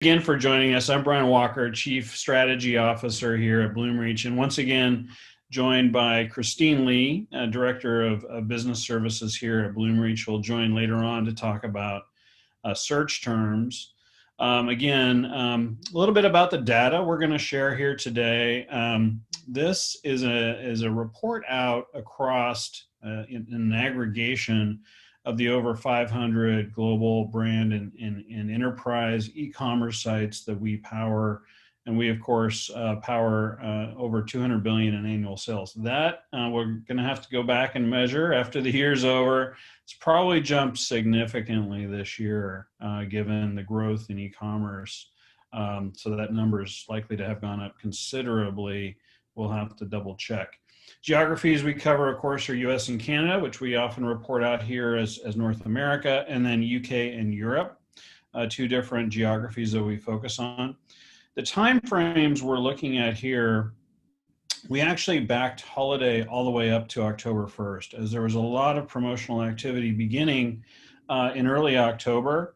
Again for joining us. I'm Brian Walker, Chief Strategy Officer here at Bloomreach, and once again joined by Christine Lee, Director of Business Services here at Bloomreach, who will join later on to talk about search terms. A little bit about the data we're going to share here today. This is a report out across in an aggregation of the over 500 global brand and enterprise e-commerce sites that we power. And we, of course, power over 200 billion in annual sales. That we're going to have to go back and measure after the year's over. It's probably jumped significantly this year, given the growth in e-commerce. So that number is likely to have gone up considerably. We'll have to double check. Geographies we cover, of course, are US and Canada, which we often report out here as North America, and then UK and Europe, two different geographies that we focus on. The time frames we're looking at here, we actually backed holiday all the way up to October 1st, as there was a lot of promotional activity beginning in early October.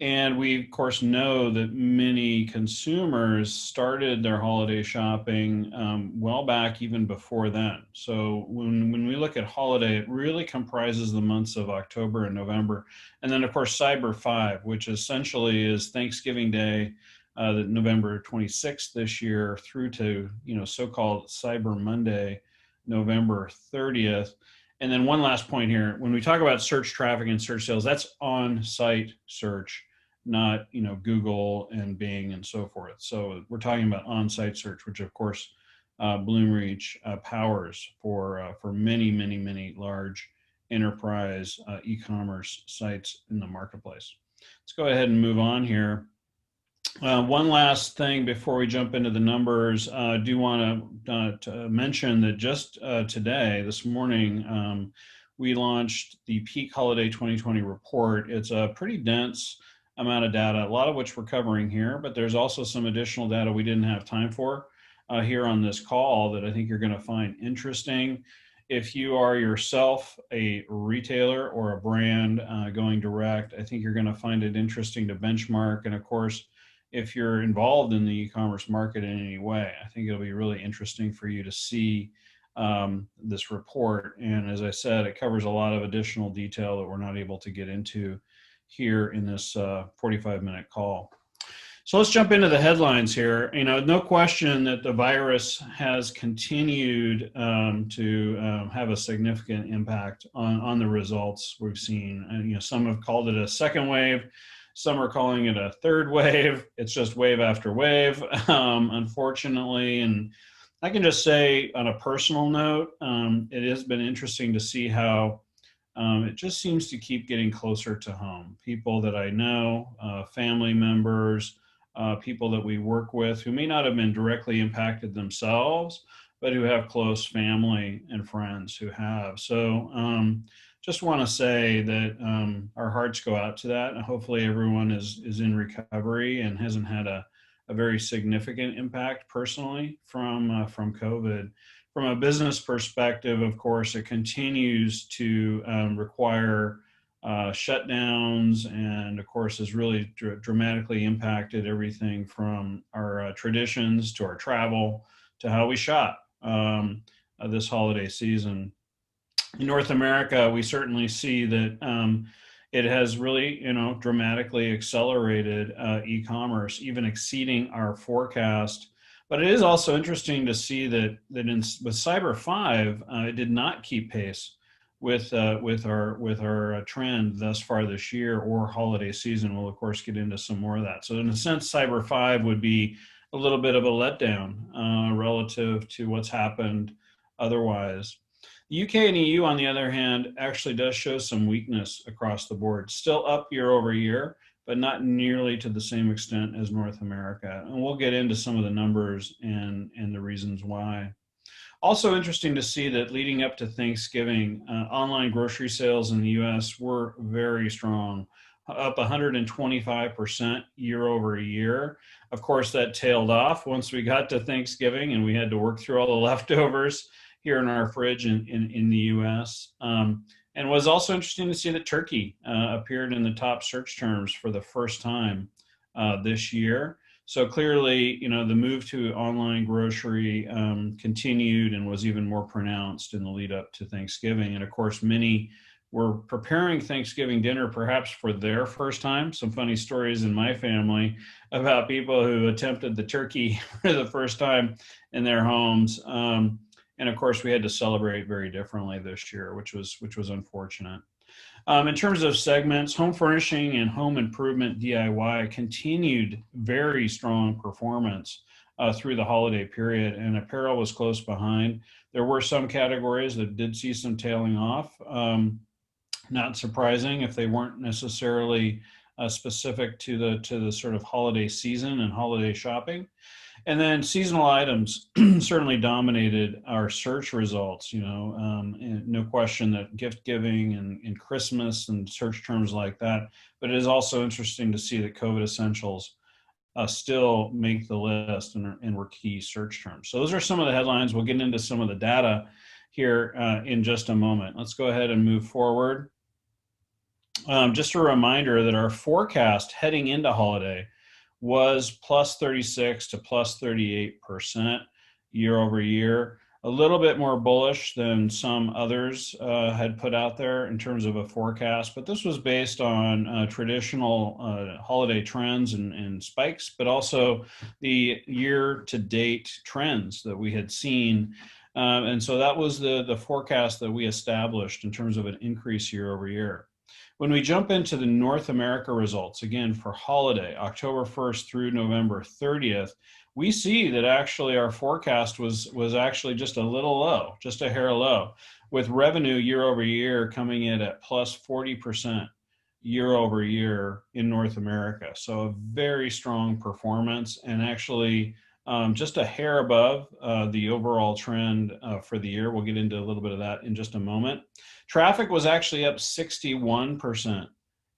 And we, of course, know that many consumers started their holiday shopping well back even before then. So when we look at holiday, it really comprises the months of October and November. And then, of course, Cyber 5, which essentially is Thanksgiving Day, November 26th this year, through to, so-called Cyber Monday, November 30th. And then one last point here, when we talk about search traffic and search sales, that's on-site search, not Google and Bing and so forth. So we're talking about on-site search, which of course Bloomreach powers for many, many, many large enterprise e-commerce sites in the marketplace. Let's go ahead and move on here. One last thing before we jump into the numbers, I do want to mention that just today, this morning, we launched the Peak Holiday 2020 report. It's a pretty dense amount of data, a lot of which we're covering here, but there's also some additional data we didn't have time for here on this call that I think you're going to find interesting. If you are yourself a retailer or a brand going direct, I think you're going to find it interesting to benchmark. And of course, if you're involved in the e-commerce market in any way, I think it'll be really interesting for you to see this report. And as I said, it covers a lot of additional detail that we're not able to get into here in this 45-minute call. So let's jump into the headlines here. No question that the virus has continued to have a significant impact on the results we've seen. And, some have called it a second wave. Some are calling it a third wave. It's just wave after wave, unfortunately. And I can just say on a personal note, it has been interesting to see how it just seems to keep getting closer to home. People that I know, family members, people that we work with who may not have been directly impacted themselves, but who have close family and friends who have. So just want to say that our hearts go out to that. And hopefully everyone is in recovery and hasn't had a very significant impact personally from COVID. From a business perspective, of course, it continues to require shutdowns, and of course has really dramatically impacted everything from our traditions to our travel to how we shop this holiday season. In North America, we certainly see that it has really, dramatically accelerated e-commerce, even exceeding our forecast. But it is also interesting to see that with Cyber 5, it did not keep pace with our trend thus far this year or holiday season. We'll of course get into some more of that. So in a sense, Cyber 5 would be a little bit of a letdown relative to what's happened otherwise. The UK and EU, on the other hand, actually does show some weakness across the board. Still up year over year, but not nearly to the same extent as North America. And we'll get into some of the numbers and the reasons why. Also interesting to see that leading up to Thanksgiving, online grocery sales in the US were very strong, up 125% year over year. Of course, that tailed off once we got to Thanksgiving and we had to work through all the leftovers here in our fridge in the US. And it was also interesting to see that turkey appeared in the top search terms for the first time this year. So clearly, the move to online grocery continued and was even more pronounced in the lead up to Thanksgiving. And of course, many were preparing Thanksgiving dinner perhaps for their first time. Some funny stories in my family about people who attempted the turkey for the first time in their homes. And of course, we had to celebrate very differently this year, which was unfortunate. In terms of segments, home furnishing and home improvement DIY continued very strong performance through the holiday period, and apparel was close behind. There were some categories that did see some tailing off. Not surprising if they weren't necessarily specific to the sort of holiday season and holiday shopping. And then seasonal items certainly dominated our search results. And no question that gift giving and Christmas and search terms like that. But it is also interesting to see that COVID essentials still make the list and were key search terms. So those are some of the headlines. We'll get into some of the data here in just a moment. Let's go ahead and move forward. Just a reminder that our forecast heading into holiday was plus 36 to plus 38% year over year. A little bit more bullish than some others had put out there in terms of a forecast, but this was based on traditional holiday trends and spikes, but also the year-to-date trends that we had seen. And so that was the forecast that we established in terms of an increase year over year. When we jump into the North America results, again, for holiday, October 1st through November 30th, we see that actually our forecast was actually just a little low, just a hair low, with revenue year over year coming in at plus 40% year over year in North America. So a very strong performance, and actually just a hair above the overall trend for the year. We'll get into a little bit of that in just a moment. Traffic was actually up 61%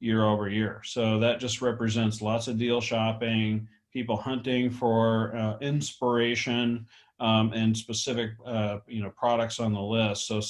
year over year. So that just represents lots of deal shopping, people hunting for inspiration and specific products on the list. So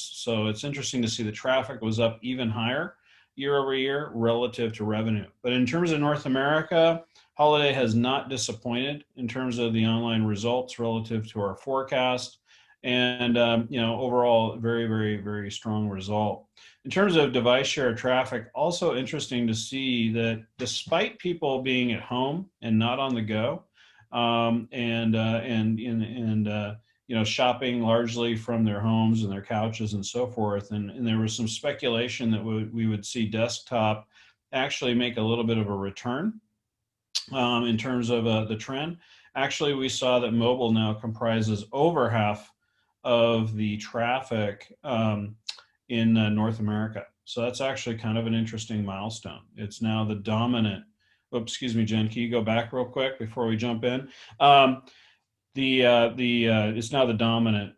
it's interesting to see the traffic was up even higher year over year relative to revenue. But in terms of North America, holiday has not disappointed in terms of the online results relative to our forecast. And overall, very, very, very strong result. In terms of device share traffic, also interesting to see that despite people being at home and not on the go, shopping largely from their homes and their couches and so forth, and there was some speculation that we would see desktop actually make a little bit of a return in terms of the trend. Actually, we saw that mobile now comprises over half of the traffic in North America. So that's actually kind of an interesting milestone. It's now the dominant, excuse me, Jen, can you go back real quick before we jump in? It's now the dominant,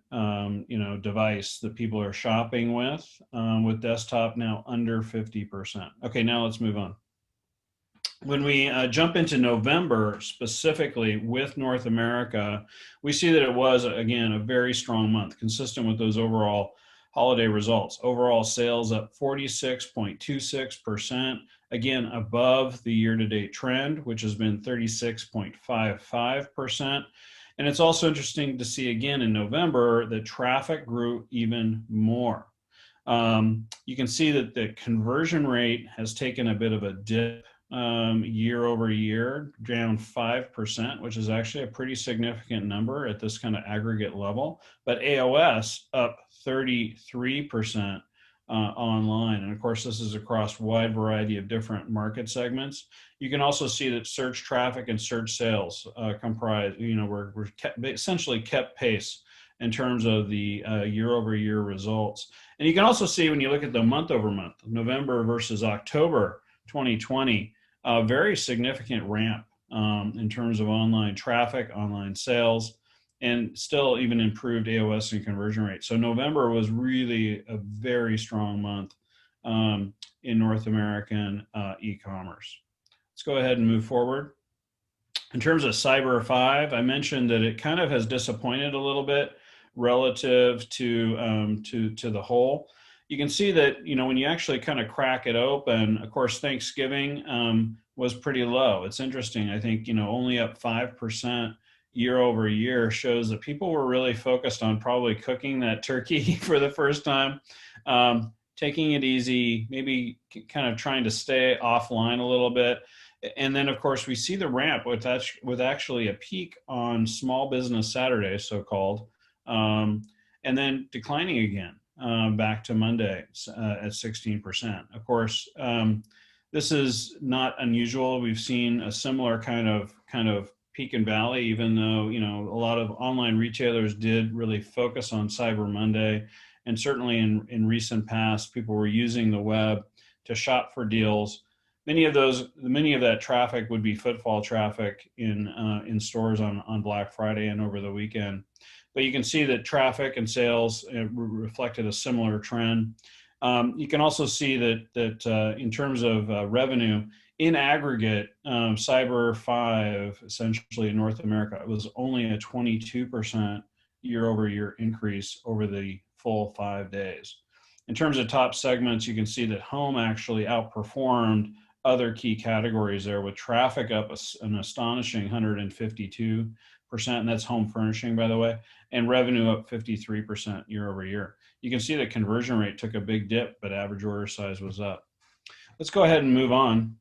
device that people are shopping with desktop now under 50%. Okay, now let's move on. When we jump into November, specifically with North America, we see that it was, again, a very strong month, consistent with those overall holiday results. Overall sales up 46.26%, again, above the year-to-date trend, which has been 36.55%. And it's also interesting to see, again, in November, that traffic grew even more. You can see that the conversion rate has taken a bit of a dip year over year, down 5%, which is actually a pretty significant number at this kind of aggregate level. But AOS up 33% online. And of course, this is across a wide variety of different market segments. You can also see that search traffic and search sales comprise, essentially kept pace in terms of the year over year results. And you can also see when you look at the month over month, November versus October 2020, a very significant ramp in terms of online traffic, online sales, and still even improved AOS and conversion rate. So November was really a very strong month in North American e-commerce. Let's go ahead and move forward. In terms of Cyber 5, I mentioned that it kind of has disappointed a little bit relative to the whole. you can see that, when you actually kind of crack it open, of course, Thanksgiving was pretty low. It's interesting. I think, only up 5% year over year shows that people were really focused on probably cooking that turkey for the first time, taking it easy, maybe kind of trying to stay offline a little bit. And then, of course, we see the ramp with actually a peak on Small Business Saturday, so-called, and then declining again back to Monday at 16%. Of course, this is not unusual. We've seen a similar kind of peak and valley, even though a lot of online retailers did really focus on Cyber Monday, and certainly in recent past, people were using the web to shop for deals. Many of that traffic would be footfall traffic in stores on Black Friday and over the weekend. But you can see that traffic and sales reflected a similar trend. You can also see that in terms of revenue, in aggregate, Cyber 5, essentially in North America, it was only a 22% year-over-year increase over the full 5 days. In terms of top segments, you can see that home actually outperformed other key categories there, with traffic up an astonishing 152%, and that's home furnishing, by the way, and revenue up 53% year over year. You can see the conversion rate took a big dip, but average order size was up. Let's go ahead and move on.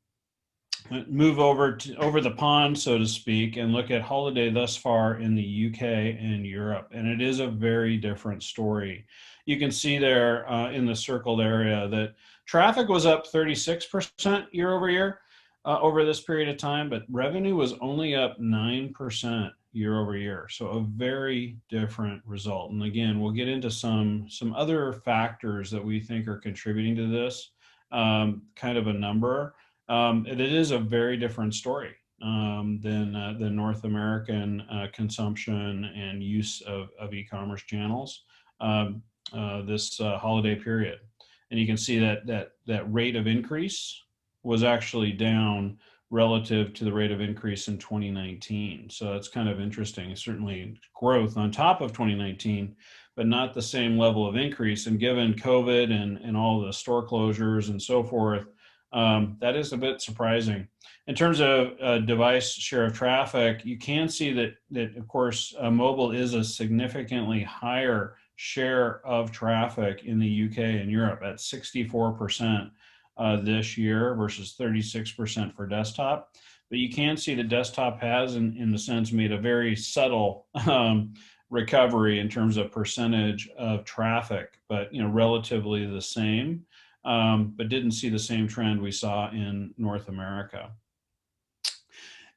Move over the pond, so to speak, and look at holiday thus far in the UK and Europe. And it is a very different story. You can see there in the circled area that traffic was up 36% year over year over this period of time, but revenue was only up 9% year over year. So a very different result. And again, we'll get into some other factors that we think are contributing to this kind of a number. It is a very different story than North American consumption and use of e-commerce channels this holiday period. And you can see that rate of increase was actually down relative to the rate of increase in 2019. So it's kind of interesting. Certainly growth on top of 2019, but not the same level of increase. And given COVID and all the store closures and so forth, that is a bit surprising. In terms of device share of traffic, you can see that of course, mobile is a significantly higher share of traffic in the UK and Europe at 64% this year versus 36% for desktop. But you can see the desktop has, in a sense, made a very subtle recovery in terms of percentage of traffic, but relatively the same. But didn't see the same trend we saw in North America.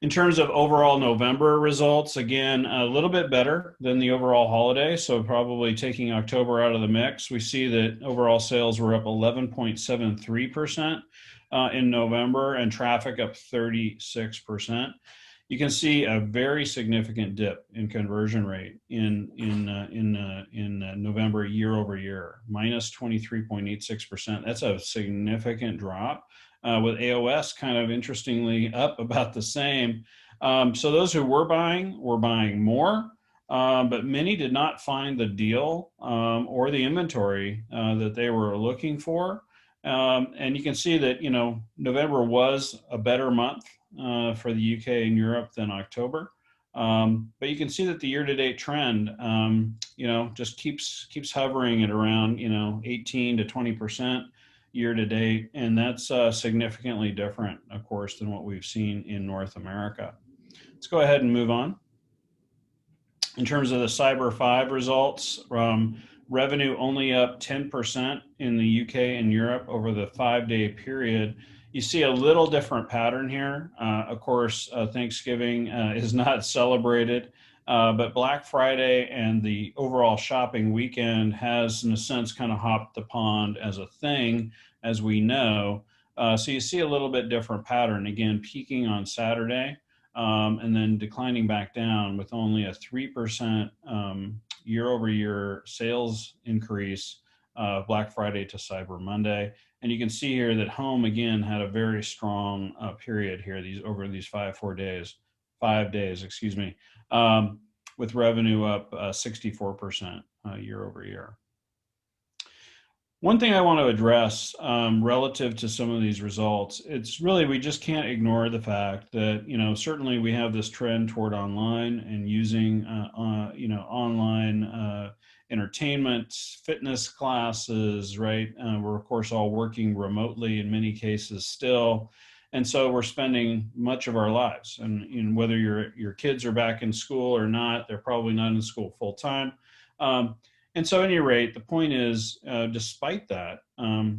In terms of overall November results, again, a little bit better than the overall holiday. So probably taking October out of the mix, we see that overall sales were up 11.73% in November and traffic up 36%. You can see a very significant dip in conversion rate in November year over year, minus 23.86%. That's a significant drop, with AOS kind of interestingly up about the same. So those who were buying more, but many did not find the deal or the inventory that they were looking for. And you can see that November was a better month for the UK and Europe than October. But you can see that the year-to-date trend, just keeps hovering at around 18 to 20% year-to-date, and that's significantly different, of course, than what we've seen in North America. Let's go ahead and move on. In terms of the Cyber 5 results, revenue only up 10% in the UK and Europe over the 5-day period. You see a little different pattern here. Of course, Thanksgiving is not celebrated, but Black Friday and the overall shopping weekend has, in a sense, kind of hopped the pond as a thing, as we know. So you see a little bit different pattern, again, peaking on Saturday and then declining back down with only a 3% year-over-year sales increase Black Friday to Cyber Monday. And you can see here that home, again, had a very strong period here over these 5 days, with revenue up 64% year over year. One thing I want to address relative to some of these results, it's really we just can't ignore the fact that certainly we have this trend toward online and using online entertainment, fitness classes, right? We're of course all working remotely in many cases still, and so we're spending much of our lives, and whether your kids are back in school or not, they're probably not in school full time. Um, and so, at any rate, the point is, despite that,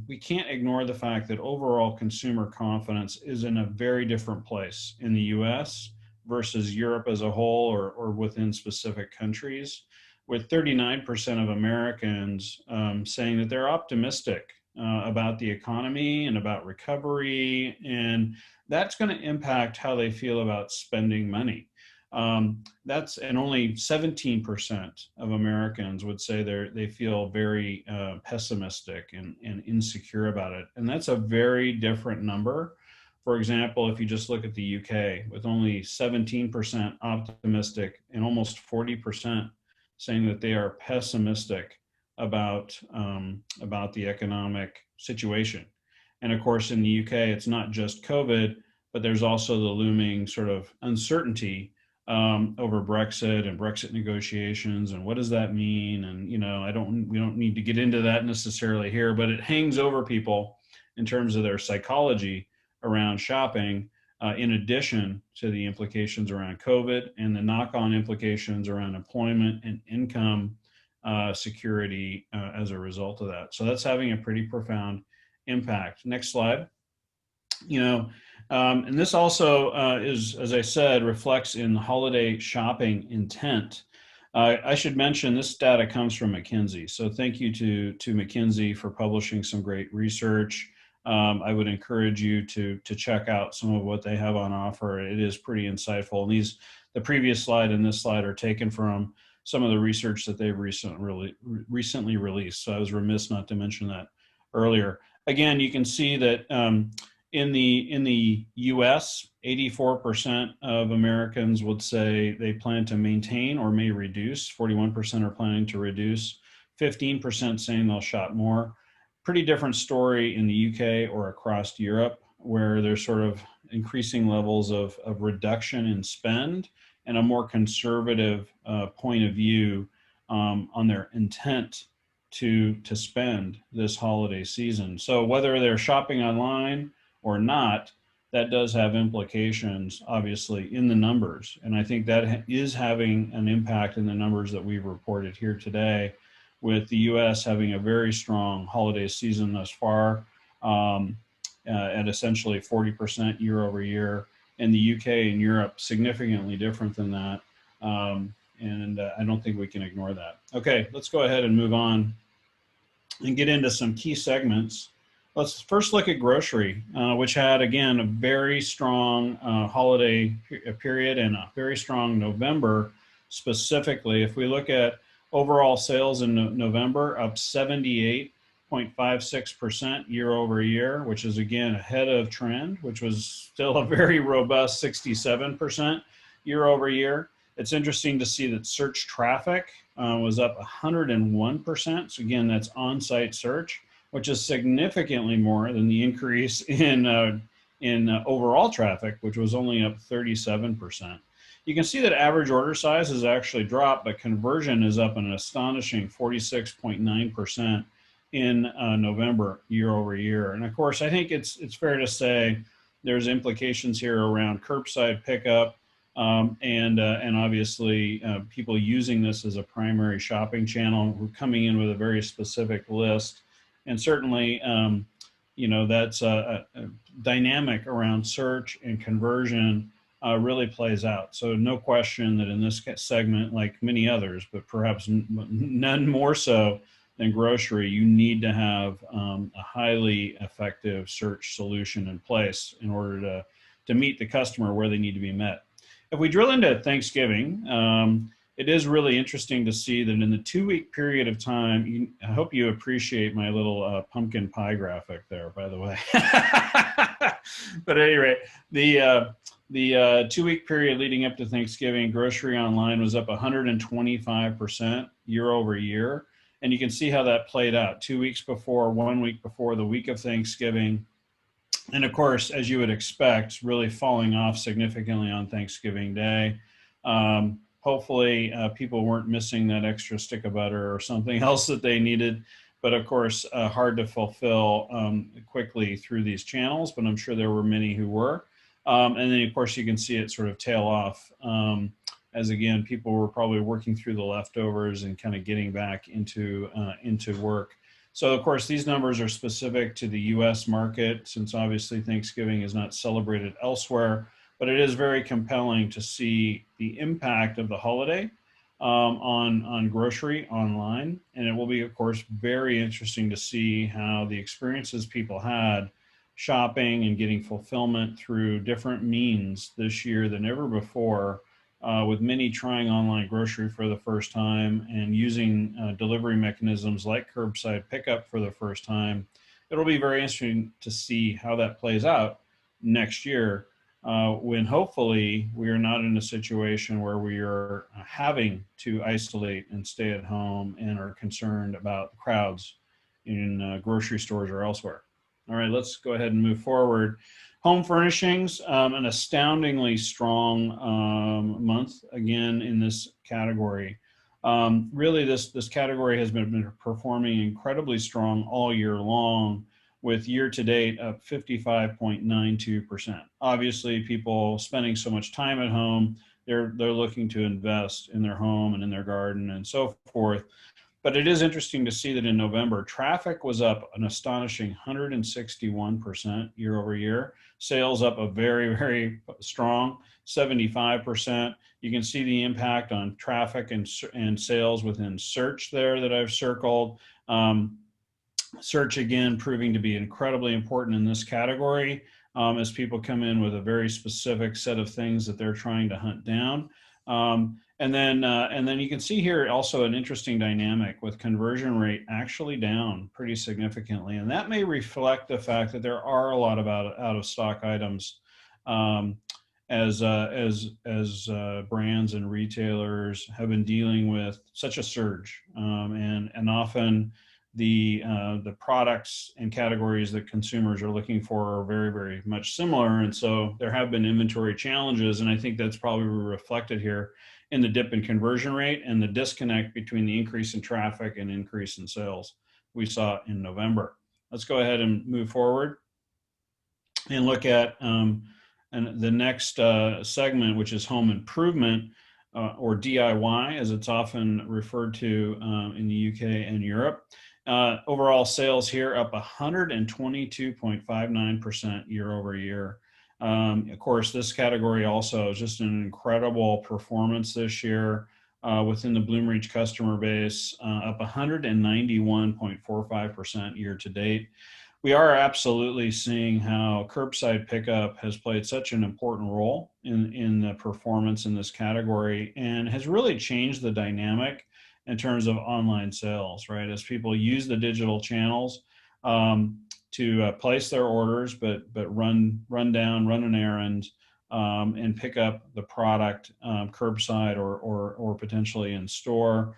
we can't ignore the fact that overall consumer confidence is in a very different place in the US versus Europe as a whole, or within specific countries, with 39% of Americans saying that they're optimistic about the economy and about recovery. And that's going to impact how they feel about spending money. And only 17% of Americans would say they feel very pessimistic and insecure about it. And that's a very different number. For example, if you just look at the UK, with only 17% optimistic and almost 40% saying that they are pessimistic about the economic situation. And of course, in the UK, it's not just COVID, but there's also the looming sort of uncertainty over Brexit and Brexit negotiations, and what does that mean? And we don't need to get into that necessarily here, but it hangs over people in terms of their psychology around shopping, in addition to the implications around COVID and the knock-on implications around employment and income security as a result of that. So that's having a pretty profound impact. Next slide. And this also is, as I said, reflects in holiday shopping intent. I should mention this data comes from McKinsey. So thank you to McKinsey for publishing some great research. I would encourage you to check out some of what they have on offer. It is pretty insightful. And the previous slide and this slide are taken from some of the research that they've recently released. So I was remiss not to mention that earlier. Again, you can see that in the US, 84% of Americans would say they plan to maintain or may reduce. 41% are planning to reduce. 15% saying they'll shop more. Pretty different story in the UK or across Europe, where there's sort of increasing levels of reduction in spend and a more conservative point of view on their intent to spend this holiday season. So whether they're shopping online or not, that does have implications, obviously, in the numbers. And I think that is having an impact in the numbers that we've reported here today, with the US having a very strong holiday season thus far, at essentially 40% year over year, and the UK and Europe significantly different than that. And I don't think we can ignore that. Okay, let's go ahead and move on and get into some key segments. Let's first look at grocery, which had, again, a very strong holiday period and a very strong November specifically. If we look at overall sales in November, up 78.56% year over year, which is, again, ahead of trend, which was still a very robust 67% year over year. It's interesting to see that search traffic was up 101%. So again, that's on-site search, which is significantly more than the increase in overall traffic, which was only up 37%. You can see that average order size has actually dropped, but conversion is up an astonishing 46.9% in November year over year. And of course, I think it's fair to say there's implications here around curbside pickup, and obviously people using this as a primary shopping channel, who are coming in with a very specific list. And certainly, that's a dynamic around search and conversion really plays out. So no question that in this segment, like many others, but perhaps none more so than grocery, you need to have a highly effective search solution in place in order to meet the customer where they need to be met. If we drill into Thanksgiving, it is really interesting to see that in the 2-week period of time, I hope you appreciate my little pumpkin pie graphic there, by the way. But at any rate, the 2-week period leading up to Thanksgiving, grocery online was up 125% year over year. And you can see how that played out 2 weeks before, 1 week before, the week of Thanksgiving. And of course, as you would expect, really falling off significantly on Thanksgiving Day. Hopefully, people weren't missing that extra stick of butter or something else that they needed. But of course, hard to fulfill quickly through these channels, but I'm sure there were many who were. And then, of course, you can see it sort of tail off as, again, people were probably working through the leftovers and kind of getting back into work. So, of course, these numbers are specific to the U.S. market, since obviously Thanksgiving is not celebrated elsewhere. But it is very compelling to see the impact of the holiday on grocery online. And it will be, of course, very interesting to see how the experiences people had shopping and getting fulfillment through different means this year than ever before, with many trying online grocery for the first time and using delivery mechanisms like curbside pickup for the first time. It'll be very interesting to see how that plays out next year, when hopefully we are not in a situation where we are having to isolate and stay at home and are concerned about crowds in grocery stores or elsewhere. All right, let's go ahead and move forward. Home furnishings, an astoundingly strong month again in this category. Really, this category has been performing incredibly strong all year long, with year to date up 55.92%. Obviously, people spending so much time at home, they're looking to invest in their home and in their garden and so forth. But it is interesting to see that in November, traffic was up an astonishing 161% year over year. Sales up a very, very strong 75%. You can see the impact on traffic and sales within search there that I've circled. Search, again, proving to be incredibly important in this category as people come in with a very specific set of things that they're trying to hunt down. And then you can see here also an interesting dynamic with conversion rate actually down pretty significantly. And that may reflect the fact that there are a lot of out of stock items as brands and retailers have been dealing with such a surge. And often the products and categories that consumers are looking for are very, very much similar. And so there have been inventory challenges. And I think that's probably reflected here in the dip in conversion rate and the disconnect between the increase in traffic and increase in sales we saw in November. Let's go ahead and move forward and look at the next segment, which is home improvement, or DIY, as it's often referred to in the UK and Europe. Overall sales here up 122.59% year over year. Of course, this category also is just an incredible performance this year within the Bloomreach customer base, up 191.45% year to date. We are absolutely seeing how curbside pickup has played such an important role in the performance in this category and has really changed the dynamic in terms of online sales, right? As people use the digital channels to place their orders, but run an errand and pick up the product curbside or potentially in store,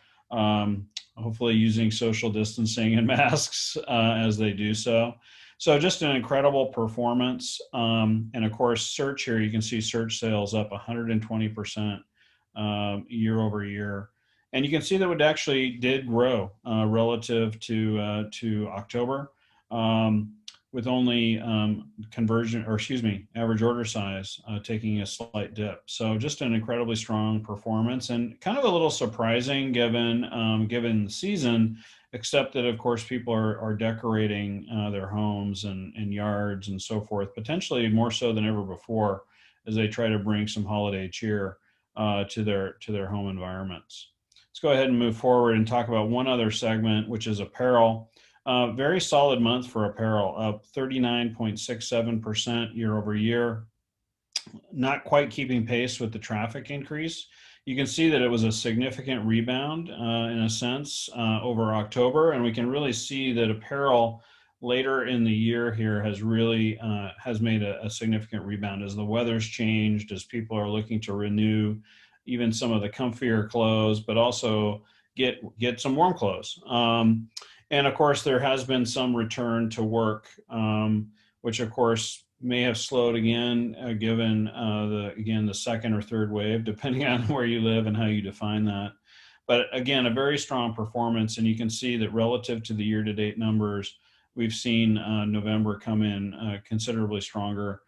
hopefully using social distancing and masks as they do so. So just an incredible performance. And of course, search here, you can see search sales up 120% year over year. And you can see that it actually did grow relative to October, with only average order size taking a slight dip. So just an incredibly strong performance and kind of a little surprising given the season, except that of course people are decorating their homes and yards and so forth, potentially more so than ever before as they try to bring some holiday cheer to their home environments. Let's go ahead and move forward and talk about one other segment, which is apparel. Very solid month for apparel, up 39.67% year over year. Not quite keeping pace with the traffic increase. You can see that it was a significant rebound in a sense over October, and we can really see that apparel later in the year here has really has made a significant rebound as the weather's changed, as people are looking to renew even some of the comfier clothes, but also get some warm clothes. And of course, there has been some return to work, which of course may have slowed again, given the second or third wave, depending on where you live and how you define that. But again, a very strong performance, and you can see that relative to the year-to-date numbers, we've seen November come in considerably stronger.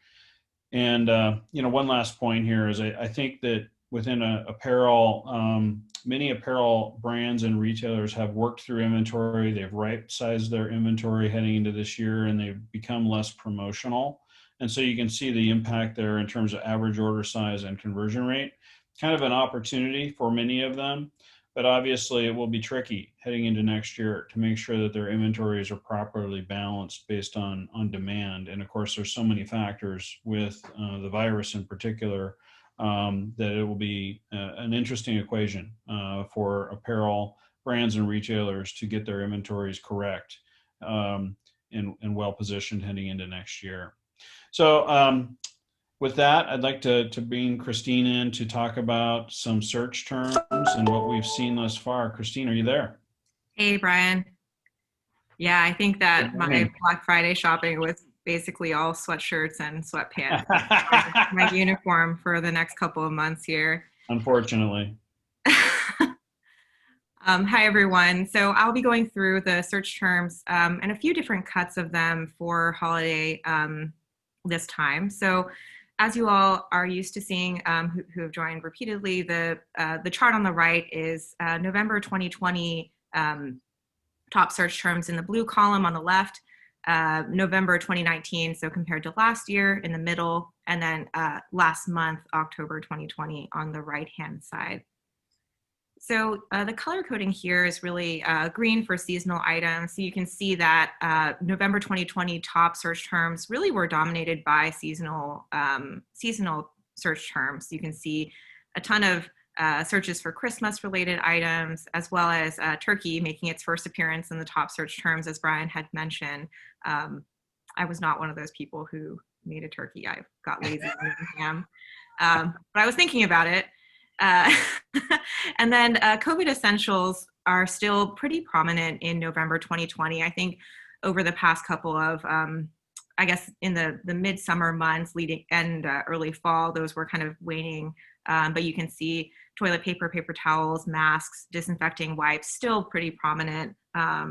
And one last point here is I think that within apparel, many apparel brands and retailers have worked through inventory. They've right-sized their inventory heading into this year, and they've become less promotional. And so you can see the impact there in terms of average order size and conversion rate. Kind of an opportunity for many of them, but obviously it will be tricky heading into next year to make sure that their inventories are properly balanced based on demand. And of course, there's so many factors with the virus in particular that it will be an interesting equation for apparel brands and retailers to get their inventories correct and well positioned heading into next year. So with that, I'd like to bring Christine in to talk about some search terms and what we've seen thus far. Christine, are you there? Hey, Brian. Yeah, I think that my Black Friday shopping was basically all sweatshirts and sweatpants. My uniform for the next couple of months here. Unfortunately. Hi, everyone. So I'll be going through the search terms and a few different cuts of them for holiday this time. So as you all are used to seeing who have joined repeatedly, the chart on the right is November 2020 top search terms in the blue column on the left, November 2019, so compared to last year in the middle, and then last month, October 2020 on the right-hand side. So the color coding here is really green for seasonal items. So you can see that November 2020 top search terms really were dominated by seasonal search terms. You can see a ton of searches for Christmas related items, as well as turkey making its first appearance in the top search terms, as Brian had mentioned. I was not one of those people who made a turkey. I got lazy and ham, but I was thinking about it. And then COVID essentials are still pretty prominent in November 2020. I think over the past couple of, I guess in the midsummer months leading and early fall, those were kind of waning. But you can see toilet paper, paper towels, masks, disinfecting wipes still pretty prominent,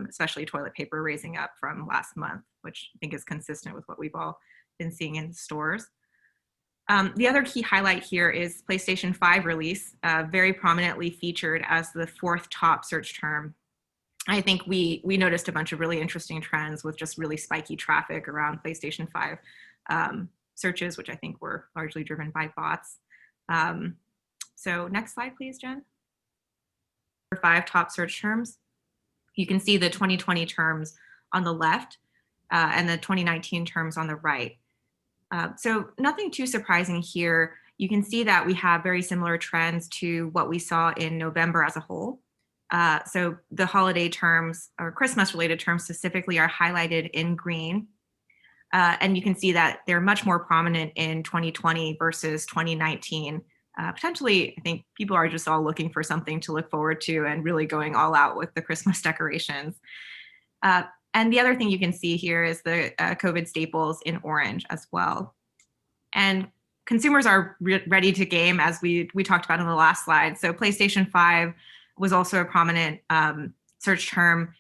especially toilet paper raising up from last month, which I think is consistent with what we've all been seeing in stores. The other key highlight here is PlayStation 5 release, very prominently featured as the fourth top search term. I think we noticed a bunch of really interesting trends with just really spiky traffic around PlayStation 5 searches, which I think were largely driven by bots. So next slide, please, Jen. 5 top search terms. You can see the 2020 terms on the left and the 2019 terms on the right. So nothing too surprising here. You can see that we have very similar trends to what we saw in November as a whole. So the holiday terms or Christmas related terms specifically are highlighted in green. And you can see that they're much more prominent in 2020 versus 2019. Potentially, I think people are just all looking for something to look forward to and really going all out with the Christmas decorations. And the other thing you can see here is the COVID staples in orange as well. And consumers are ready to game, as we talked about in the last slide. So PlayStation 5 was also a prominent search term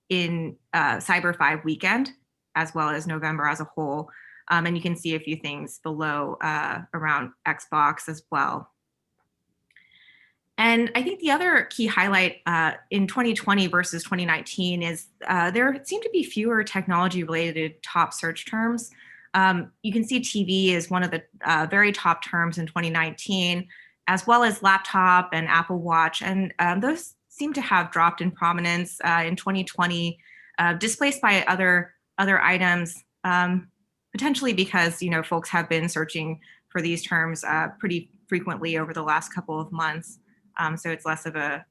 in Cyber 5 weekend, as well as November as a whole. And you can see a few things below around Xbox as well. And I think the other key highlight in 2020 versus 2019 is there seem to be fewer technology-related top search terms. You can see TV is one of the very top terms in 2019, as well as laptop and Apple Watch. And those seem to have dropped in prominence in 2020, displaced by other items, potentially because folks have been searching for these terms pretty frequently over the last couple of months. So it's less of a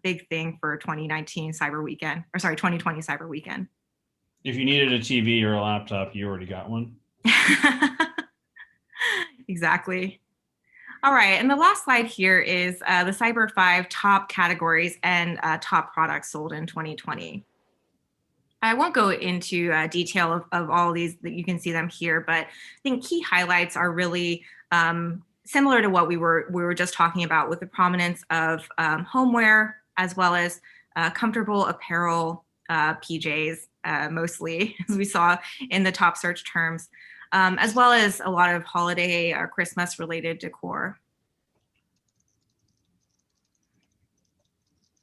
big thing for 2019 Cyber Weekend, or sorry, 2020 Cyber Weekend. If you needed a TV or a laptop, you already got one. Exactly. All right, and the last slide here is the Cyber 5 top categories and top products sold in 2020. I won't go into detail of all of these, that you can see them here, but I think key highlights are really similar to what we were just talking about, with the prominence of homeware, as well as comfortable apparel, PJs mostly, as we saw in the top search terms, as well as a lot of holiday or Christmas related decor.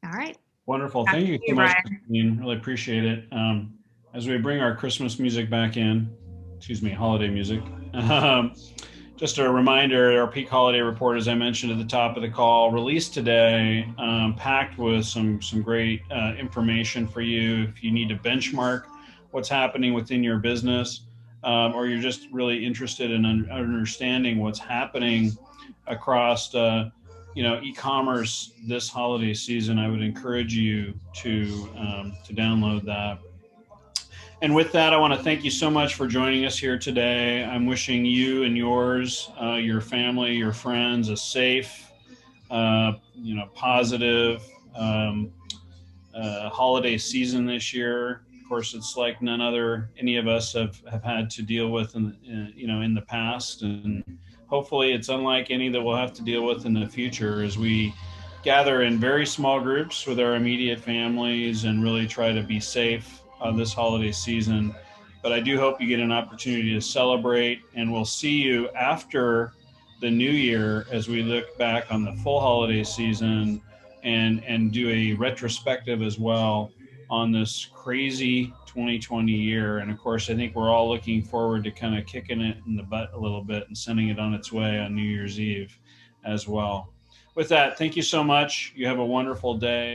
All right. Wonderful. Back Thank to you so you, much, Brian. Christine. Really appreciate it. As we bring our Christmas music back in, excuse me, holiday music. Just a reminder, our peak holiday report, as I mentioned at the top of the call, released today, packed with some great information for you. If you need to benchmark what's happening within your business, or you're just really interested in understanding what's happening across e-commerce this holiday season, I would encourage you to download that. And with that, I want to thank you so much for joining us here today. I'm wishing you and yours, your family, your friends, a safe, positive holiday season this year. Of course, it's like none other any of us have had to deal with in the past, and hopefully it's unlike any that we'll have to deal with in the future as we gather in very small groups with our immediate families and really try to be safe this holiday season. But I do hope you get an opportunity to celebrate, and we'll see you after the new year as we look back on the full holiday season and do a retrospective as well on this crazy 2020 year. And of course, I think we're all looking forward to kind of kicking it in the butt a little bit and sending it on its way on New Year's Eve as well. With that, thank you so much. You have a wonderful day.